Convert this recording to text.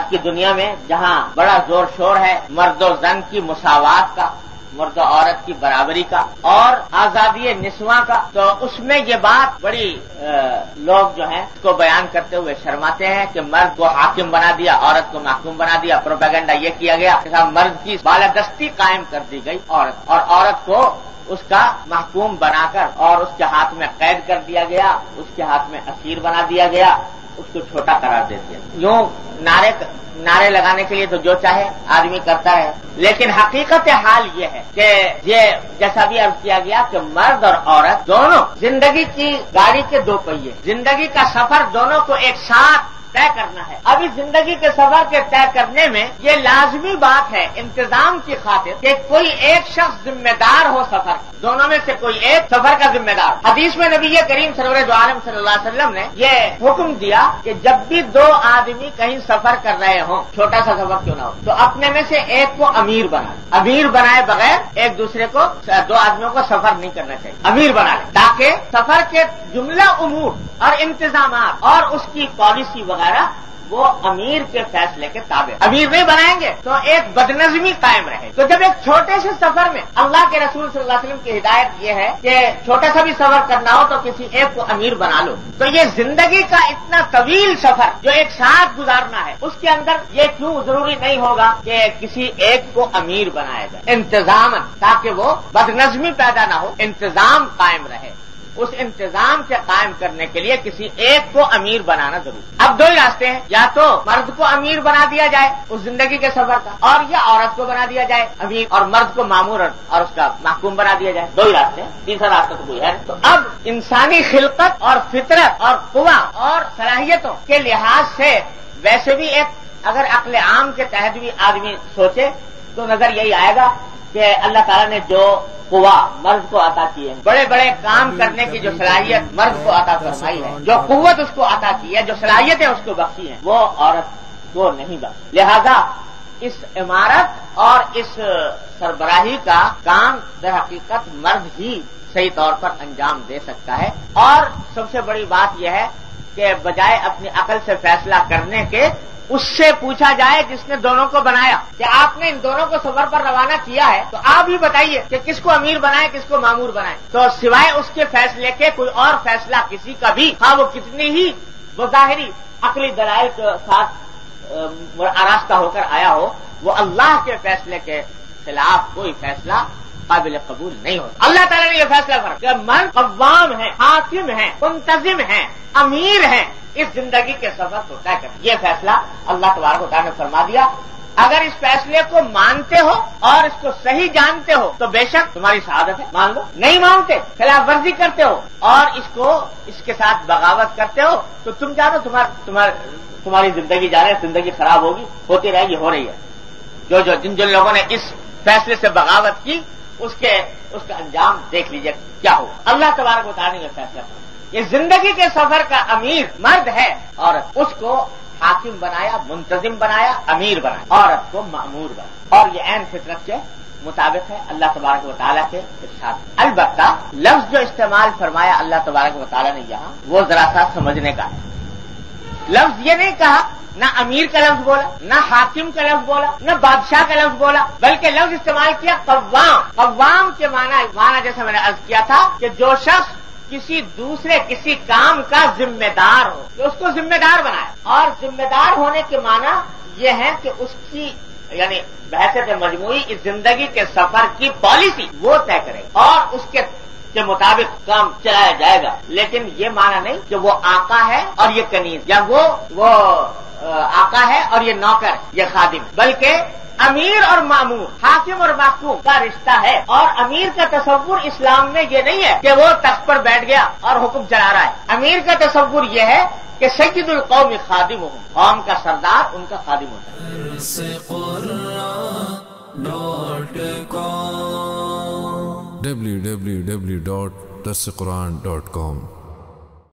آج کی دنیا میں جہاں بڑا زور شور ہے مرد و زن کی مساوات کا، مرد و عورت کی برابری کا اور آزادی نسواں کا، تو اس میں یہ بات بڑی لوگ جو ہیں اس کو بیان کرتے ہوئے شرماتے ہیں کہ مرد کو حاکم بنا دیا، عورت کو محکوم بنا دیا، پروپیگنڈا یہ کیا گیا کہ مرد کی بالادستی قائم کر دی گئی عورت، اور عورت کو اس کا محکوم بنا کر اور اس کے ہاتھ میں قید کر دیا گیا، اس کے ہاتھ میں اسیر بنا دیا گیا، اس کو چھوٹا قرار دے دیا۔ یوں نعرے لگانے کے لیے تو جو چاہے آدمی کرتا ہے، لیکن حقیقت حال یہ ہے کہ یہ جیسا بھی عرض کیا گیا کہ مرد اور عورت دونوں زندگی کی گاڑی کے دو پہیے، زندگی کا سفر دونوں کو ایک ساتھ طے کرنا ہے۔ اب اس زندگی کے سفر کے طے کرنے میں یہ لازمی بات ہے انتظام کی خاطر کہ کوئی ایک شخص ذمہ دار ہو سفر کا، دونوں میں سے کوئی ایک سفر کا ذمہ دار۔ حدیث میں نبی کریم سرور دو عالم صلی اللہ علیہ وسلم نے یہ حکم دیا کہ جب بھی دو آدمی کہیں سفر کر رہے ہوں، چھوٹا سا سفر کیوں نہ ہو، تو اپنے میں سے ایک کو امیر بنائے بغیر ایک دوسرے کو، دو آدمیوں کو سفر نہیں کرنا چاہیے، امیر بنا لے، تاکہ سفر کے جملہ امور اور انتظامات اور اس کی پالیسی وغیرہ وہ امیر کے فیصلے کے تابع۔ امیر نہیں بنائیں گے تو ایک بدنظمی قائم رہے۔ تو جب ایک چھوٹے سے سفر میں اللہ کے رسول صلی اللہ علیہ وسلم کی ہدایت یہ ہے کہ چھوٹا سا بھی سفر کرنا ہو تو کسی ایک کو امیر بنا لو، تو یہ زندگی کا اتنا طویل سفر جو ایک ساتھ گزارنا ہے، اس کے اندر یہ کیوں ضروری نہیں ہوگا کہ کسی ایک کو امیر بنایا جائے انتظام، تاکہ وہ بدنظمی پیدا نہ ہو، انتظام قائم رہے۔ اس انتظام کے قائم کرنے کے لیے کسی ایک کو امیر بنانا ضروری۔ اب دو ہی راستے ہیں، یا تو مرد کو امیر بنا دیا جائے اس زندگی کے سفر کا، اور یا عورت کو بنا دیا جائے امیر اور مرد کو مامور اور اس کا محکوم بنا دیا جائے۔ دو ہی راستے ہیں، تیسرا راستہ تو کوئی ہے نہیں۔ تو اب انسانی خلقت اور فطرت اور قوا اور صلاحیتوں کے لحاظ سے ویسے بھی ایک اگر عقل عام کے تحت بھی آدمی سوچے تو نظر یہی آئے گا کہ اللہ تعالیٰ نے جو قوا مرد کو عطا کی ہے، بڑے بڑے کام کرنے کی جو صلاحیت مرد کو عطا فرمائی ہے، جو قوت اس کو عطا کی ہے، جو صلاحیتیں اس کو بخشی ہیں، وہ عورت کو نہیں بخشی۔ لہذا اس عمارت اور اس سربراہی کا کام در حقیقت مرد ہی صحیح طور پر انجام دے سکتا ہے۔ اور سب سے بڑی بات یہ ہے کہ بجائے اپنی عقل سے فیصلہ کرنے کے اس سے پوچھا جائے جس نے دونوں کو بنایا کہ آپ نے ان دونوں کو سفر پر روانہ کیا ہے، تو آپ ہی بتائیے کہ کس کو امیر بنائے کس کو مامور بنائے۔ تو سوائے اس کے فیصلے کے کوئی اور فیصلہ کسی کا بھی، ہاں وہ کتنی ہی بظاہری عقلی دلائل کے ساتھ آراستہ ہو کر آیا ہو، وہ اللہ کے فیصلے کے خلاف کوئی فیصلہ قابل قبول نہیں ہوتا۔ اللہ تعالیٰ نے یہ فیصلہ کیا کہ مرد قوام ہے، حاکم ہے، منتظم ہے، امیر ہے، اس زندگی کے سفر کو طے کریں۔ یہ فیصلہ اللہ تبارک و تعالیٰ نے فرما دیا۔ اگر اس فیصلے کو مانتے ہو اور اس کو صحیح جانتے ہو تو بے شک تمہاری سعادت ہے، مان لو۔ نہیں مانتے، خلاف ورزی کرتے ہو اور اس کے ساتھ بغاوت کرتے ہو تو تم جانو تمہاری زندگی جانے، زندگی خراب ہوتی رہے گی، ہو رہی ہے۔ جن لوگوں نے اس فیصلے سے بغاوت کی اس کا انجام دیکھ لیجئے کیا ہو۔ اللہ تبارک و تعالیٰ نے یہ فیصلہ کیا، یہ زندگی کے سفر کا امیر مرد ہے، عورت اس کو حاکم بنایا، منتظم بنایا، امیر بنایا، عورت کو مأمور بنایا، اور یہ عین فطرت کے مطابق ہے اللہ تبارک و تعالیٰ کے ارشاد۔ البتہ لفظ جو استعمال فرمایا اللہ تبارک و تعالیٰ نے یہاں، وہ ذرا سا سمجھنے کا ہے۔ لفظ یہ نہیں کہا، نہ امیر کا لفظ بولا، نہ حاکم کا لفظ بولا، نہ بادشاہ کا لفظ بولا، بلکہ لفظ استعمال کیا قوام۔ قوام کے معنی جیسے میں نے عرض کیا تھا کہ جو شخص کسی کام کا ذمہ دار ہو تو اس کو ذمہ دار بنائے، اور ذمہ دار ہونے کے معنی یہ ہے کہ اس کی یعنی بحثیت مجموعی اس زندگی کے سفر کی پالیسی وہ طے کرے اور اس کے مطابق کام چلایا جائے گا، لیکن یہ معنی نہیں کہ وہ آقا ہے اور یہ کنیز، یا وہ آقا ہے اور یہ نوکر، یہ خادم، بلکہ امیر اور مامور، حاکم اور محکوم کا رشتہ ہے۔ اور امیر کا تصور اسلام میں یہ نہیں ہے کہ وہ تخت پر بیٹھ گیا اور حکم چلا رہا ہے۔ امیر کا تصور یہ ہے کہ سید القوم خادمہم، قوم کا سردار ان کا خادم ہوتا ہے۔ www.darsequran.com